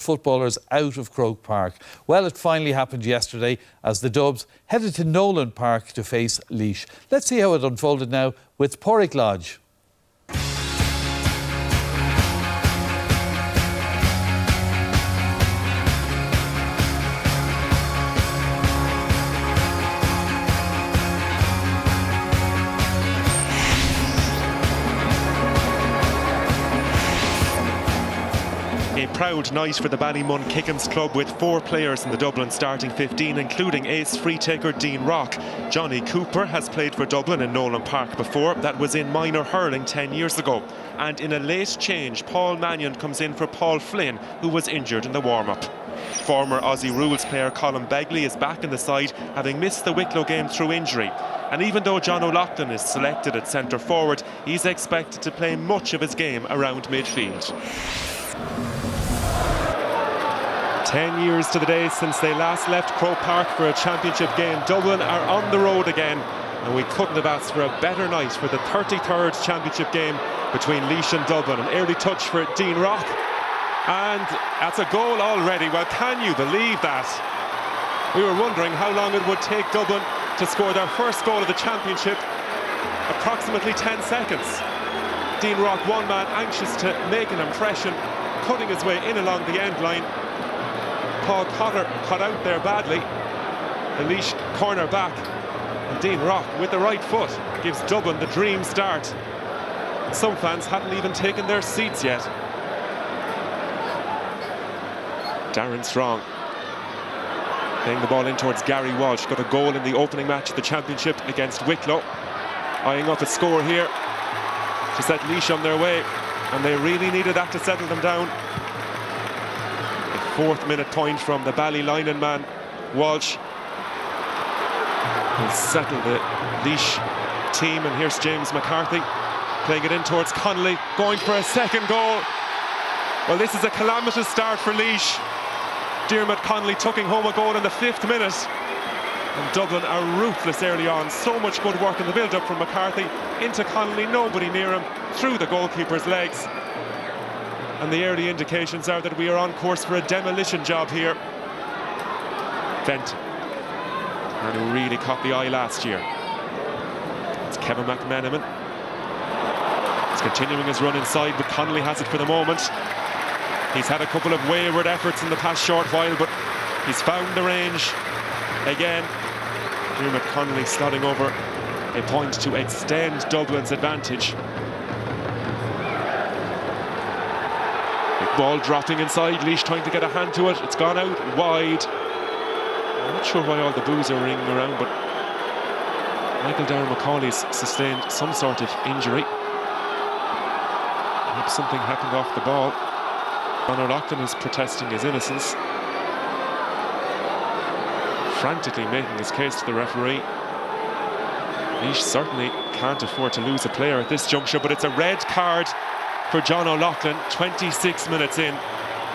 footballers out of Croke Park. Well, it finally happened yesterday as the Dubs headed to Nolan Park to face Laois. Let's see how it unfolded now with Pádraig Lodge. A proud night for the Ballymun Kickham's club with 4 players in the Dublin starting 15, including ace free-taker Dean Rock. Johnny Cooper has played for Dublin in Nolan Park before. That was in minor hurling 10 years ago. And in a late change, Paul Mannion comes in for Paul Flynn, who was injured in the warm-up. Former Aussie rules player Colin Begley is back in the side, having missed the Wicklow game through injury. And even though John O'Loughlin is selected at centre forward, he's expected to play much of his game around midfield. 10 years to the day since they last left Croke Park for a championship game. Dublin are on the road again, and we couldn't have asked for a better night for the 33rd championship game between Laois and Dublin. An early touch for Dean Rock, and that's a goal already. Well, can you believe that? We were wondering how long it would take Dublin to score their first goal of the championship. Approximately 10 seconds. Dean Rock, one man, anxious to make an impression, cutting his way in along the end line. Paul Cotter cut out there badly. The Laois corner back, and Dean Rock with the right foot gives Dublin the dream start. Some fans hadn't even taken their seats yet. Darren Strong playing the ball in towards Gary Walsh. Got a goal in the opening match of the championship against Wicklow. Eyeing up a score here to set Laois on their way, and they really needed that to settle them down. 4th minute point from the Ballylinan man, Walsh, will settle the Laois team. And here's James McCarthy playing it in towards Connolly, going for a second goal. Well, this is a calamitous start for Laois. Diarmuid Connolly tucking home a goal in the 5th minute. And Dublin are ruthless early on. So much good work in the build-up from McCarthy into Connolly, nobody near him, through the goalkeeper's legs. And the early indications are that we are on course for a demolition job here. Fenton, and who really caught the eye last year. It's Kevin McMenamin. He's continuing his run inside, but Connolly has it for the moment. He's had a couple of wayward efforts in the past short while, but he's found the range again. Diarmuid Connolly slotting over a point to extend Dublin's advantage. Ball dropping inside, Laois trying to get a hand to it. It's gone out wide. I'm not sure why all the boos are ringing around, but Michael Darragh Macaulay's sustained some sort of injury. Perhaps something happened off the ball. John O'Loughlin is protesting his innocence, frantically making his case to the referee. Laois certainly can't afford to lose a player at this juncture, but it's a red card for John O'Loughlin, 26 minutes in.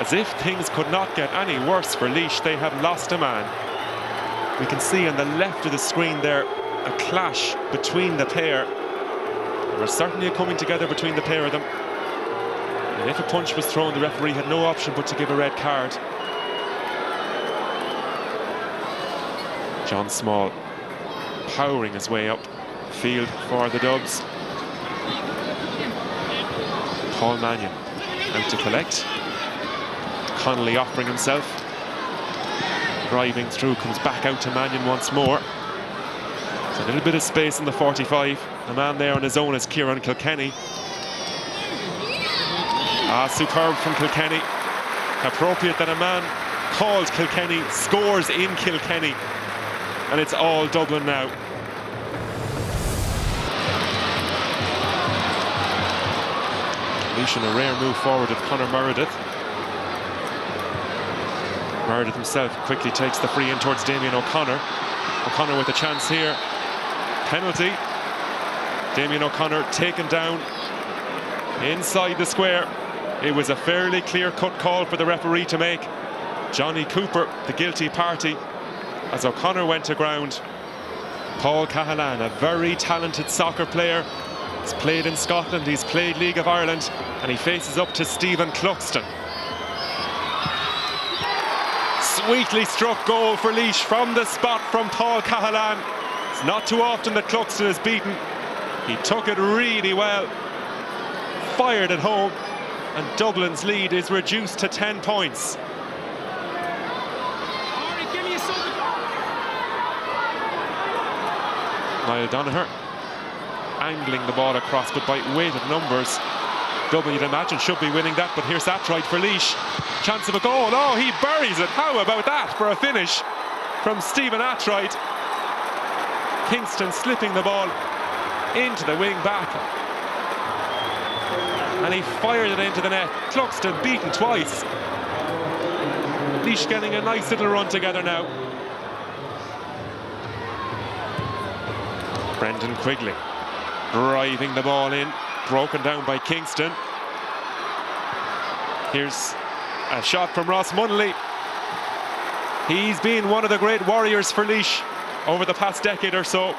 As if things could not get any worse for Laois, they have lost a man. We can see on the left of the screen there a clash between the pair. There was certainly a coming together between the pair of them. And if a punch was thrown, the referee had no option but to give a red card. John Small powering his way up field for the Dubs. Paul Mannion out to collect. Connolly offering himself. Driving through, comes back out to Mannion once more. There's a little bit of space in the 45. The man there on his own is Kieran Kilkenny. Superb from Kilkenny. Appropriate that a man called Kilkenny scores in Kilkenny. And it's all Dublin now. Laois in a rare move forward of Conor Meredith. Meredith himself quickly takes the free in towards Damien O'Connor. O'Connor with a chance here. Penalty. Damien O'Connor taken down inside the square. It was a fairly clear-cut call for the referee to make. Johnny Cooper, the guilty party, as O'Connor went to ground. Paul Cahalane, a very talented soccer player. He's played in Scotland, he's played League of Ireland, and he faces up to Stephen Cluxton. Sweetly struck goal for Laois from the spot from Paul Cahalane. It's not too often that Cluxton is beaten. He took it really well, fired it home, and Dublin's lead is reduced to 10 points. Niall Donoghue angling the ball across, but by weight of numbers, Dublin, you'd imagine, should be winning that. But here's that right for Laois. Chance of a goal. Oh, he buries it. How about that for a finish from Stephen Attright? Kingston slipping the ball into the wing back, and he fired it into the net. Cluxton beaten twice. Laois getting a nice little run together now. Brendan Quigley driving the ball in, broken down by Kingston. Here's a shot from Ross Munnelly. He's been one of the great warriors for Laois over the past decade or so.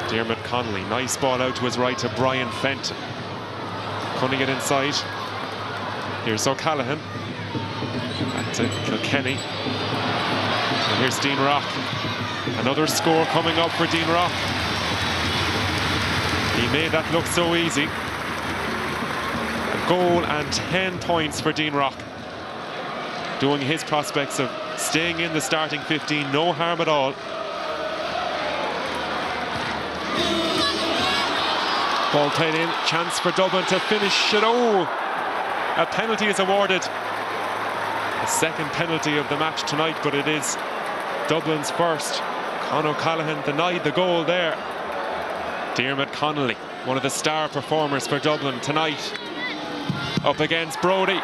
Dermot Connolly, nice ball out to his right to Brian Fenton. Cutting it inside. Here's O'Callaghan. Back to Kilkenny. And here's Dean Rock. Another score coming up for Dean Rock. He made that look so easy. A goal and 10 points for Dean Rock. Doing his prospects of staying in the starting 15 no harm at all. Ball played in, chance for Dublin to finish it. Oh, a penalty is awarded. A second penalty of the match tonight, but it is Dublin's first. Con O'Callaghan denied the goal there. Dermot Connolly, one of the star performers for Dublin tonight, up against Brodie.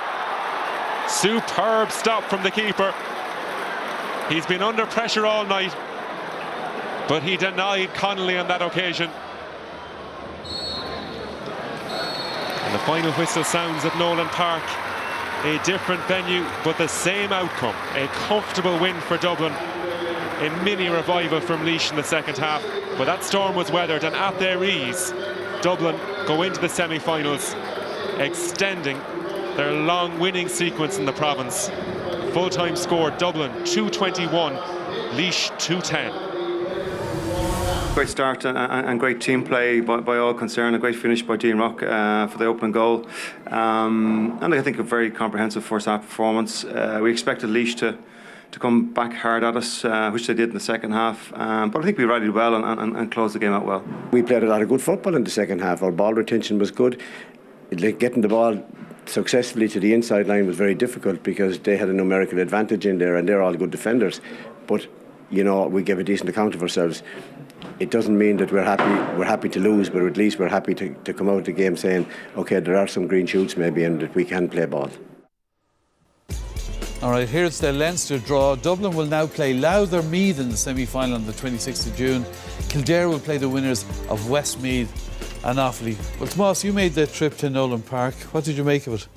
Superb stop from the keeper. He's been under pressure all night, but he denied Connolly on that occasion. And the final whistle sounds at Nolan Park. A different venue, but the same outcome. A comfortable win for Dublin. A mini revival from Laois in the second half. But that storm was weathered, and at their ease, Dublin go into the semi-finals, extending their long winning sequence in the province. Full-time score, Dublin 221, Laois 210. Great start and great team play by all concerned. A great finish by Dean Rock for the opening goal. And I think a very comprehensive first half performance. We expected Laois to come back hard at us, which they did in the second half. But I think we rallied well and closed the game out well. We played a lot of good football in the second half. Our ball retention was good. Getting the ball successfully to the inside line was very difficult because they had a numerical advantage in there and they're all good defenders. But, you know, we gave a decent account of ourselves. It doesn't mean that we're happy to lose, but at least we're happy to come out of the game saying, OK, there are some green shoots maybe and that we can play ball. All right, here's the Leinster draw. Dublin will now play Louth or Meath in the semi-final on the 26th of June. Kildare will play the winners of Westmeath and Offaly. Well, Tomas, you made the trip to Nolan Park. What did you make of it?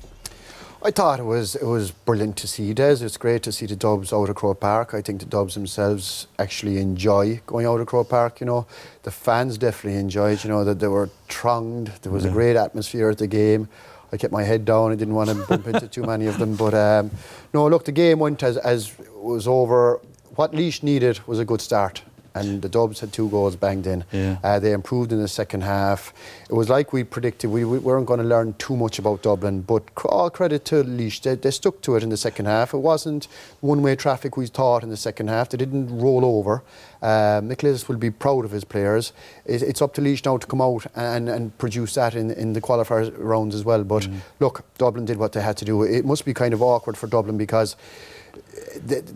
I thought it was brilliant to see, Des. It's great to see the Dubs out of Croke Park. I think the Dubs themselves actually enjoy going out of Croke Park, you know. The fans definitely enjoyed, you know, that they were thronged. There was a great atmosphere at the game. I kept my head down. I didn't want to bump into too many of them. But, no, look, the game went as was over. What Laois needed was a good start. And the Dubs had 2 goals banged in. Yeah. They improved in the second half. It was like we predicted. We weren't going to learn too much about Dublin, but all credit to Laois. They stuck to it in the second half. It wasn't one-way traffic we thought in the second half. They didn't roll over. Nicholas will be proud of his players. It's up to Laois now to come out and produce that in the qualifier rounds as well. But look, Dublin did what they had to do. It must be kind of awkward for Dublin because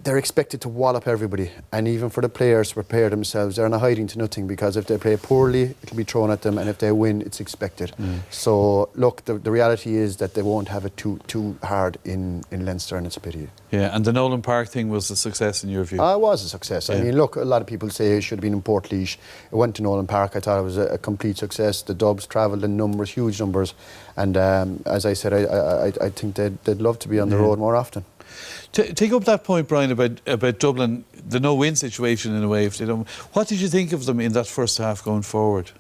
they're expected to wallop everybody, and even for the players to prepare themselves, they're not hiding to nothing, because if they play poorly it'll be thrown at them, and if they win it's expected. So look, the reality is that they won't have it too hard in Leinster, and it's a pity. Yeah, and the Nolan Park thing was a success in your view? It was a success. I mean, look, a lot of people say it should have been in Port Laois. It went to Nolan Park. I thought it was a complete success. The Dubs travelled in numbers, huge numbers, and as I said, I think they'd love to be on the road more often. Take up that point, Brian, about Dublin, the no-win situation in a way. If they don't, what did you think of them in that first half going forward?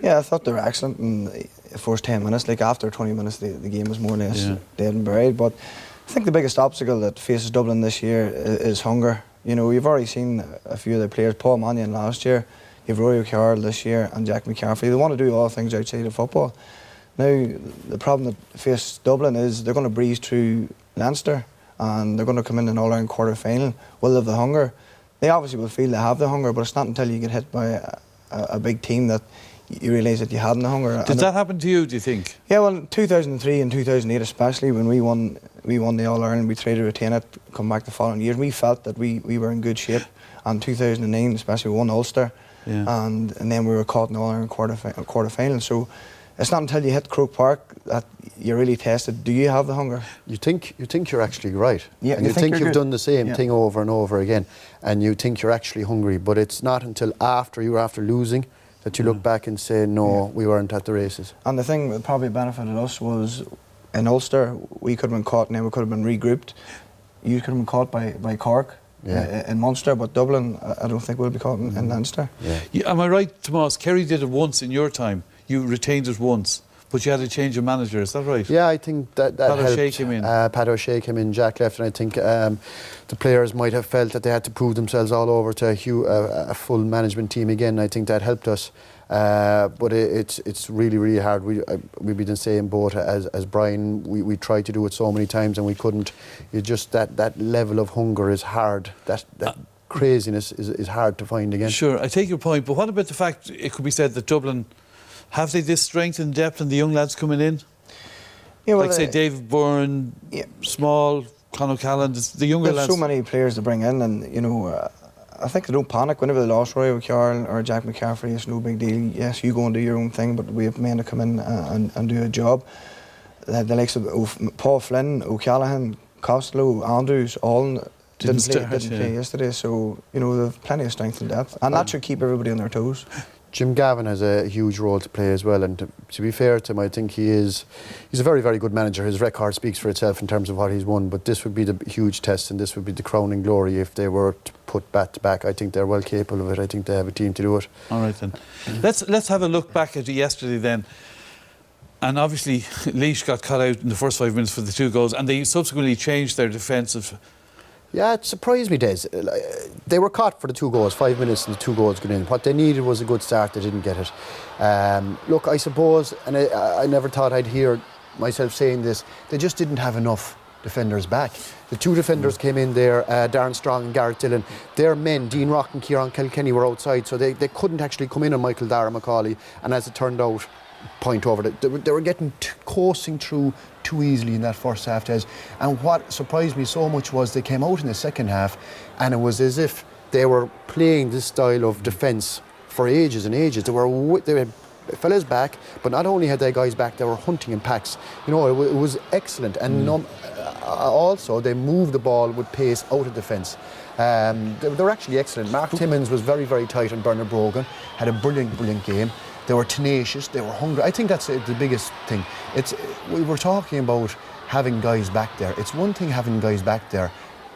Yeah, I thought they were excellent in the first 10 minutes. Like after 20 minutes, the game was more or less dead and buried. But I think the biggest obstacle that faces Dublin this year is hunger. You know, you've already seen a few of the players, Paul Mannion last year, you've Rory O'Carroll this year, and Jack McCaffrey. They want to do all things outside of football. Now, the problem that faces Dublin is they're going to breeze through Leinster, and they're going to come in an All-Ireland quarter-final. Will they have the hunger? They obviously will feel they have the hunger, but it's not until you get hit by a big team that you realise that you hadn't the hunger. Did that happen to you, do you think? Yeah, well, in 2003 and 2008 especially, when we won the All-Ireland, we tried to retain it, come back the following year. We felt that we were in good shape. And 2009 especially, we won Ulster, and then we were caught in the All-Ireland quarter-final. So it's not until you hit Croke Park that you're really tested. Do you have the hunger? You think you're actually right. Yeah, and you think you've good. done the same thing over and over again, and you think you're actually hungry, but it's not until after losing that you look back and say, no, we weren't at the races. And the thing that probably benefited us was in Ulster, we could have been caught and then we could have been regrouped. You could have been caught by Cork in Munster, but Dublin, I don't think we'll be caught in Leinster. Yeah, am I right, Tomas? Kerry did it once in your time. You retained it once, but you had to change your manager, is that right? Yeah, I think that Pat helped. O'Shea came in. Pat O'Shea came in, Jack left, and I think the players might have felt that they had to prove themselves all over to a full management team again. I think that helped us. But it's really, really hard. We'd be in the same boat as Brian. We tried to do it so many times and we couldn't. You just that level of hunger is hard. That craziness is hard to find again. Sure, I take your point, but what about the fact it could be said that Dublin, have they this strength and depth and the young lads coming in? Yeah, well, like say David Byrne, Small, Conor Callan, the younger lads. There's so many players to bring in, and you know, I think they don't panic whenever they lost Rory O'Carroll or Jack McCaffrey. It's no big deal. Yes, you go and do your own thing, but we have men to come in and do a job. The likes of Paul Flynn, O'Callaghan, Costello, Andrews, all didn't play yesterday. So you know, they have plenty of strength and depth, and that should keep everybody on their toes. Jim Gavin has a huge role to play as well, and to be fair to him, I think he's a very, very good manager. His record speaks for itself in terms of what he's won, but this would be the huge test and this would be the crowning glory if they were to put back to back. I think they're well capable of it. I think they have a team to do it. All right then. Let's have a look back at yesterday then. And obviously Laois got cut out in the first 5 minutes for the 2 goals, and they subsequently changed their defensive. Yeah, it surprised me, Des. They were caught for the 2 goals, 5 minutes and the 2 goals got in. What they needed was a good start, they didn't get it. Look, I suppose, and I never thought I'd hear myself saying this, they just didn't have enough defenders back. The 2 defenders came in there, Darren Strong and Garrett Dillon. Their men, Dean Rock and Kieran Kilkenny, were outside, so they couldn't actually come in on Michael Dara McCauley, and as it turned out, point over it. They were getting coursing through too easily in that first half, Des. And what surprised me so much was they came out in the second half and it was as if they were playing this style of defence for ages and ages. They had fellas back, but not only had they guys back, they were hunting in packs. You know, it was excellent. And also they moved the ball with pace out of defence. They were actually excellent. Mark Timmins was very, very tight on Bernard Brogan, had a brilliant, brilliant game. They were tenacious, they were hungry. I think that's the biggest thing. We were talking about having guys back there. It's one thing having guys back there.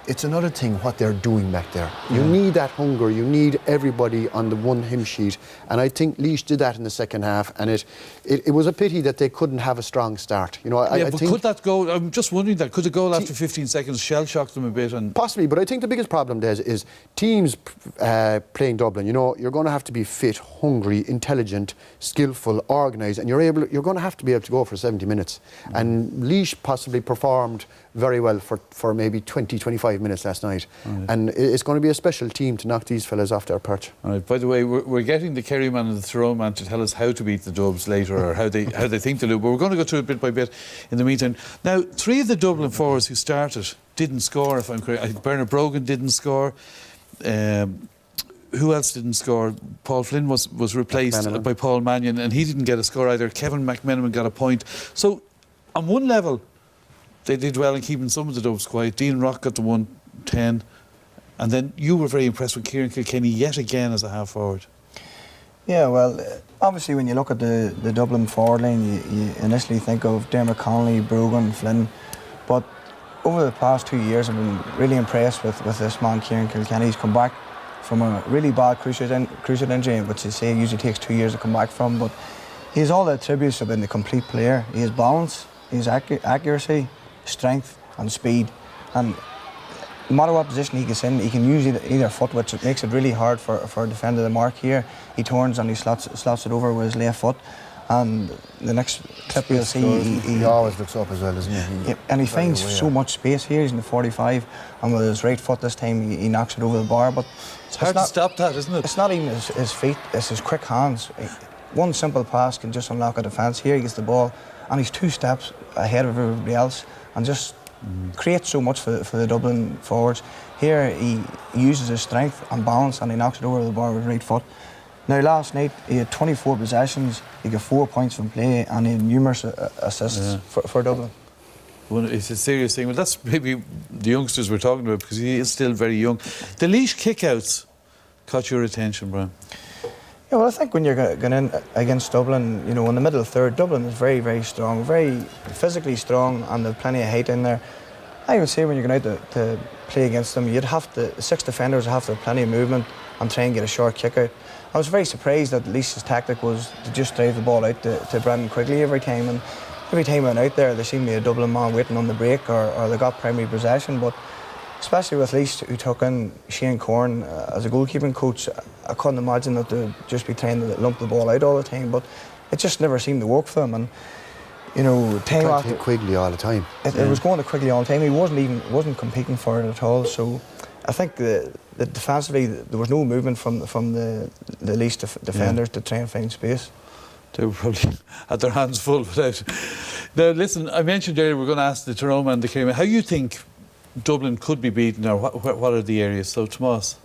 It's another thing what they're doing back there. You need that hunger. You need everybody on the one hymn sheet. And I think Laois did that in the second half. And it was a pity that they couldn't have a strong start. You know, I think could that goal? I'm just wondering that. Could the goal after 15 seconds shell shock them a bit? And possibly, but I think the biggest problem, Des, is teams playing Dublin. You know, you're going to have to be fit, hungry, intelligent, skillful, organised, and you're going to have to be able to go for 70 minutes. And Laois possibly performed very well for maybe 20, 25 minutes last night. Right. And it's going to be a special team to knock these fellas off their perch. All right. By the way, we're getting the Kerry man and the Tyrone man to tell us how to beat the Dubs later, or how they think to do. But we're going to go through it bit by bit in the meantime. Now, 3 of the Dublin forwards who started didn't score, if I'm correct. I think Bernard Brogan didn't score. Who else didn't score? Paul Flynn was replaced by Paul Mannion, and he didn't get a score either. Kevin McMenamin got a point. So, on one level, they did well in keeping some of the Dubs quiet. Dean Rock got the 1-10. And then you were very impressed with Kieran Kilkenny yet again as a half forward. Yeah, well, obviously when you look at the Dublin forward line, you initially think of Dermot Connolly, Brogan, Flynn. But over the past 2 years, I've been really impressed with this man, Kieran Kilkenny. He's come back from a really bad cruciate injury, which they say usually takes 2 years to come back from. But he has all the attributes of being a complete player. He has balance, he has accuracy, strength, and speed. And no matter what position he gets in, he can use either foot, which makes it really hard for a defender to mark here. He turns and he slots it over with his left foot. And the next clip you'll see, he always looks up as well, doesn't he? And he finds so much space here. He's in the 45, and with his right foot this time, he knocks it over the bar. But it's hard to stop that, isn't it? It's not even his feet, it's his quick hands. One simple pass can just unlock a defence. Here he gets the ball, and he's 2 steps ahead of everybody else, and just creates so much for the Dublin forwards. Here he uses his strength and balance, and he knocks it over the bar with his right foot. Now, last night he had 24 possessions, he got 4 points from play, and he had numerous assists for Dublin. Well, it's a serious thing. Well, that's maybe the youngsters we're talking about, because he is still very young. The Laois kickouts caught your attention, Brian? Yeah, well, I think when you're going in against Dublin, you know, in the middle third, Dublin is very, very strong, very physically strong, and there's plenty of height in there. I would say when you're going out to play against them, you'd have to, 6 defenders would have to have plenty of movement and try and get a short kick out. I was very surprised that Laois's tactic was to just drive the ball out to Brendan Quigley every time, and every time I went out there, there seemed to be a Dublin man waiting on the break, or they got primary possession. But especially with Laois, who took in Shane Corn as a goalkeeping coach, I couldn't imagine that they'd just be trying to lump the ball out all the time. But it just never seemed to work for them. And you know, time after Quigley all the time. It was going to Quigley all the time. He wasn't competing for it at all. So I think that defensively there was no movement from the Laois defenders to try and find space. They were probably had their hands full without. Now, listen, I mentioned earlier we're going to ask the Tyrone man that came in, how you think Dublin could be beaten, or what are the areas? So, Tomas,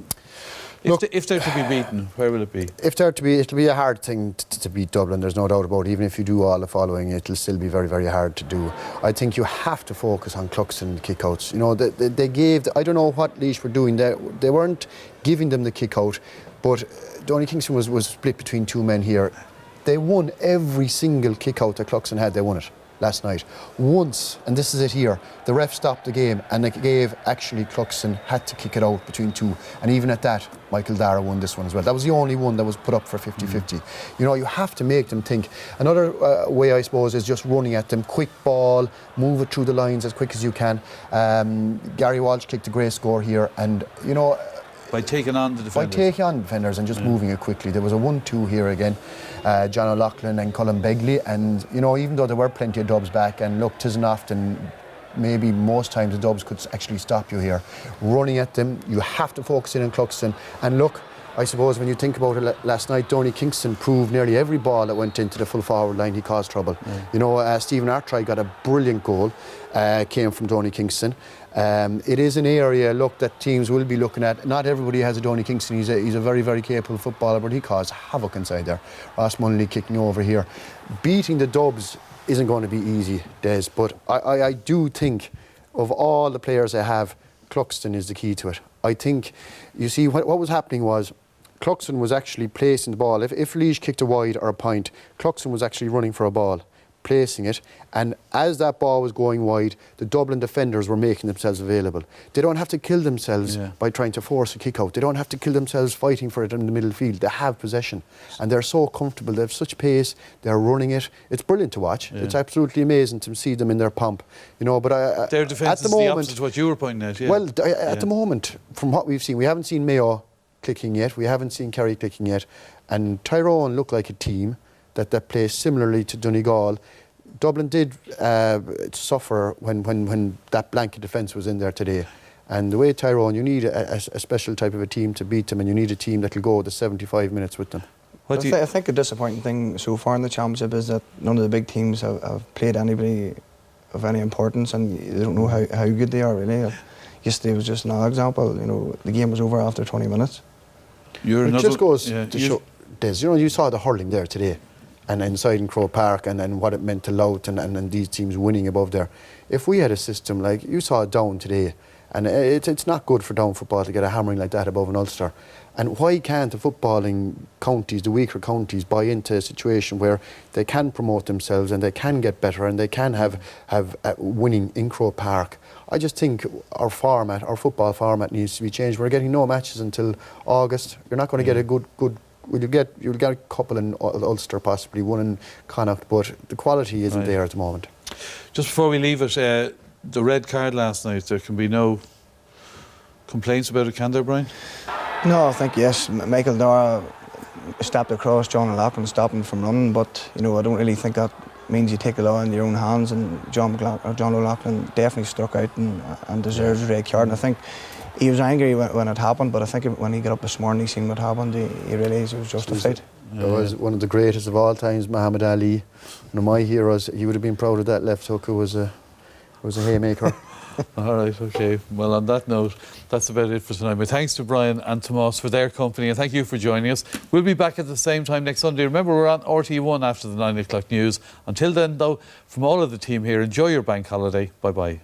if they're to be beaten, where will it be? If they're to be, it'll be a hard thing to beat Dublin, there's no doubt about it. Even if you do all the following, it'll still be very, very hard to do. I think you have to focus on Cluxton kickouts. You know, they gave, I don't know what Laois were doing, they weren't giving them the kick out, but Donny Kingston was split between 2 men here. They won every single kick out that Cluxton had, they won it last night. Once, and this is it here, the ref stopped the game and they gave, actually Cluxton had to kick it out between 2, and even at that, Michael Dara won this one as well. That was the only one that was put up for 50-50. You know, you have to make them think. Another way, I suppose, is just running at them, quick ball, move it through the lines as quick as you can. Gary Walsh kicked a great score here, and you know, by taking on the defenders? By taking on defenders and just moving it quickly. There was a 1-2 here again. John O'Loughlin and Colin Begley, and you know, even though there were plenty of dubs back, and look, 'tisn't often, maybe most times the dubs could actually stop you here. Running at them, you have to focus in on Cluxton. And look, I suppose when you think about it, last night, Donny Kingston proved nearly every ball that went into the full forward line, he caused trouble. You know, Stephen Artry got a brilliant goal, came from Donny Kingston. It is an area, look, that teams will be looking at. Not everybody has a Donny Kingston. He's a very, very capable footballer, but he caused havoc inside there. Ross Munnelly kicking over here. Beating the Dubs isn't going to be easy, Des, but I do think of all the players they have, Cluxton is the key to it. I think, you see, what was happening was Cluxton was actually placing the ball. If Laois kicked a wide or a point, Cluxton was actually running for a ball, placing it, and as that ball was going wide, the Dublin defenders were making themselves available. They don't have to kill themselves by trying to force a kick out. They don't have to kill themselves fighting for it in the middle field. They have possession, and they're so comfortable. They have such pace. They're running it. It's brilliant to watch. It's absolutely amazing to see them in their pomp. You know, but their defence is the opposite to what you were pointing at. Well, at the moment, from what we've seen, we haven't seen Mayo clicking yet. We haven't seen Kerry clicking yet, and Tyrone look like a team that plays similarly to Donegal. Dublin did suffer when that blanket defence was in there today. And the way Tyrone, you need a special type of a team to beat them, and you need a team that will go the 75 minutes with them. I think a disappointing thing so far in the championship is that none of the big teams have played anybody of any importance, and they don't know how good they are really. Yesterday was just another example. You know, the game was over after 20 minutes. It just goes to show, Des, you know, you saw the hurling there today, and inside in Croke Park, and what it meant to Louth and these teams winning above there. If we had a system like you saw Down today, and it's not good for Down football to get a hammering like that above an Ulster. And why can't the footballing counties, the weaker counties, buy into a situation where they can promote themselves and they can get better and they can have winning in Croke Park? I just think our football format needs to be changed. We're getting no matches until August. You're not going to get a good. You'll get a couple in Ulster, possibly one in Connacht, but the quality isn't there at the moment. Just before we leave it, the red card last night, there can be no complaints about it, can there, Brian? No, I think yes. Michael Dara stepped across John O'Loughlin, stopped him from running, but I don't really think that means you take the law in your own hands. And John O'Loughlin definitely struck out and deserves a red card. And I think he was angry when it happened, but I think when he got up this morning, he seen what happened, he realised it was justified. It was one of the greatest of all times, Muhammad Ali, one of my heroes. He would have been proud of that left hook. It was a haymaker. All right, okay. Well, on that note, that's about it for tonight. My thanks to Brian and Tomas for their company, and thank you for joining us. We'll be back at the same time next Sunday. Remember, we're on RT1 after the 9 o'clock news. Until then, though, from all of the team here, enjoy your bank holiday. Bye-bye.